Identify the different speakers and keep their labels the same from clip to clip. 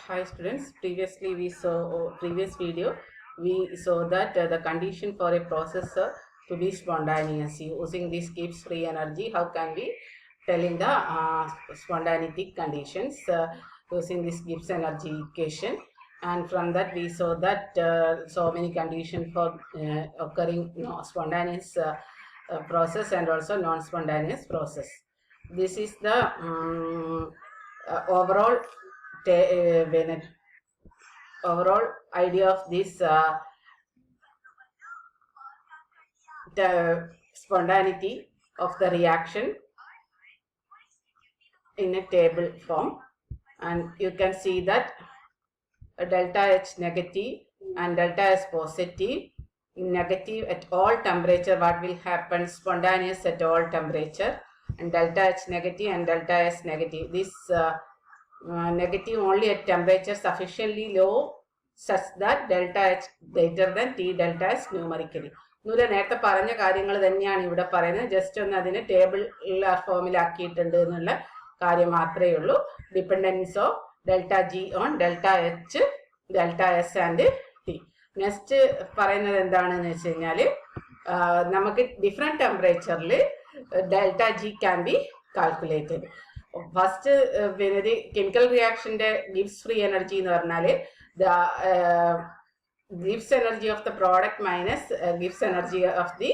Speaker 1: Hi students, previously we saw previous video we saw that the condition for a processor to be spontaneous using this Gibbs free energy. How can we tell in the spontaneity conditions using this Gibbs energy equation, and from that we saw that so many conditions for occurring spontaneous process and also non-spontaneous process. This is the overall overall idea of this the spontaneity of the reaction in a table form, and you can see that delta H negative and delta S positive. Negative at all temperature, what will happen? Spontaneous at all temperature, and delta H negative and delta S negative. This negative only at temperature sufficiently low such that delta H greater than T delta S numerically. നേരത്തെ പറഞ്ഞ കാര്യങ്ങൾ തന്നെയാണ് ഇവിടെ പറയുന്നത്. Just ഒന്ന് അതിനെ table ഫോമിലാക്കിയിട്ടുണ്ട് എന്നുള്ള കാര്യം മാത്രമേ ഉള്ളൂ. Dependence of delta G on delta H, delta S and T. Next പറയുന്നത് എന്താണെന്ന് വെച്ച് കഴിഞ്ഞാൽ നമുക്ക് ഡിഫറെന്റ് ടെമ്പറേച്ചറിൽ delta G can be calculated. First പിന്നെ കെമിക്കൽ റിയാക്ഷന്റെ ഗിബ്സ് ഫ്രീ എനർജി എന്ന് പറഞ്ഞാൽ Gibbs energy of the product minus Gibbs energy of the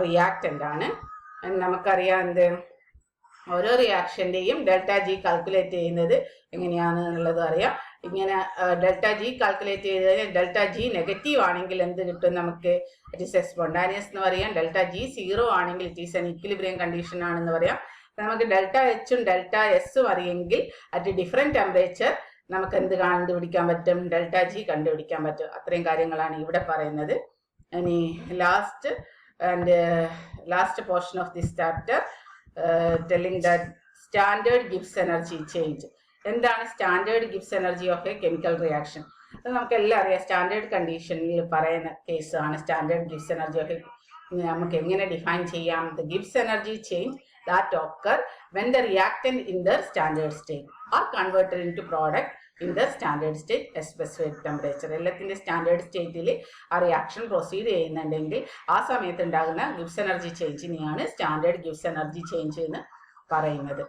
Speaker 1: reactant ആണ്. നമുക്കറിയാം എന്ത് ഓരോ റിയാക്ഷന്റെയും ഡെൽറ്റ ജി കാൽക്കുലേറ്റ് ചെയ്യുന്നത് എങ്ങനെയാണെന്നുള്ളത് അറിയാം. ഇങ്ങനെ ഡെൽറ്റ ജി കാൽക്കുലേറ്റ് ചെയ്ത് കഴിഞ്ഞാൽ ഡെൽറ്റ ജി നെഗറ്റീവ് ആണെങ്കിൽ എന്ത് കിട്ടും? നമുക്ക് ഇറ്റ് ഈസ് എ സ്പോണ്ടാനിയസ് എന്ന് പറയാം. ഡെൽറ്റ ജി സീറോ ആണെങ്കിൽ it is N equilibrium condition ആണെന്ന് പറയാം. നമുക്ക് ഡെൽറ്റ എച്ചും ഡെൽറ്റ എസും അറിയെങ്കിൽ അറ്റ് ഡിഫറെന്റ് ടെമ്പറേച്ചർ നമുക്ക് എന്ത് കണ്ടുപിടിക്കാൻ പറ്റും? ഡെൽറ്റ ജി കണ്ടുപിടിക്കാൻ പറ്റും. അത്രയും കാര്യങ്ങളാണ് ഇവിടെ പറയുന്നത്. ഇനി last portion of this chapter telling that standard Gibbs energy change. എന്താണ് standard Gibbs energy of a chemical reaction? അത് നമുക്കെല്ലാം അറിയാം. സ്റ്റാൻഡേർഡ് കണ്ടീഷനിൽ പറയുന്ന കേസാണ് standard Gibbs energy of a. നമുക്ക് എങ്ങനെ ഡിഫൈൻ ചെയ്യാം? The Gibbs energy change that occur when the reactant in the standard state are converted into product in the standard state at specified temperature. എല്ലാത്തിന്റെ standard സ്റ്റേറ്റിൽ ആ reaction proceed ചെയ്യുന്നുണ്ടെങ്കിൽ ആ സമയത്ത് ഉണ്ടാകുന്ന ഗിബ്സ് എനർജി ചേഞ്ചിനെയാണ് സ്റ്റാൻഡേർഡ് ഗിബ്സ് എനർജി ചേഞ്ച് എന്ന് പറയുന്നത്.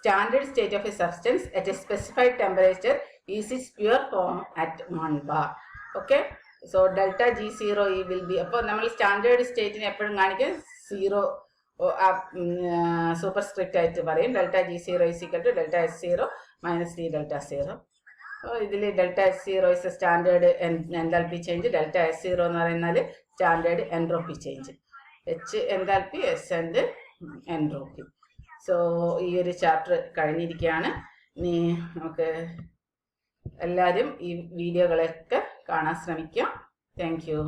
Speaker 1: Standard state of a substance at a specified temperature is its pure form at 1 bar. Okay. So delta G zero ഈ വിൽ ബി. അപ്പോൾ നമ്മൾ സ്റ്റാൻഡേർഡ് സ്റ്റേറ്റിനെ എപ്പോഴും കാണിക്കാൻ സീറോ സൂപ്പർ സ്ക്രിപ്റ്റ് ആയിട്ട് പറയും. Delta G zero is equal to delta S zero minus D delta zero. ഇതിൽ delta S zero is a standard enthalpy change. Delta S zero എന്ന് പറയുന്നത് standard entropy change. H enthalpy, S and entropy. So ഈ ഒരു chapter കഴിഞ്ഞിരിക്കുകയാണ്. ഇനി നമുക്ക് എല്ലാവരും ഈ വീഡിയോകളൊക്കെ കാണാൻ ശ്രമിക്കാം. Thank you.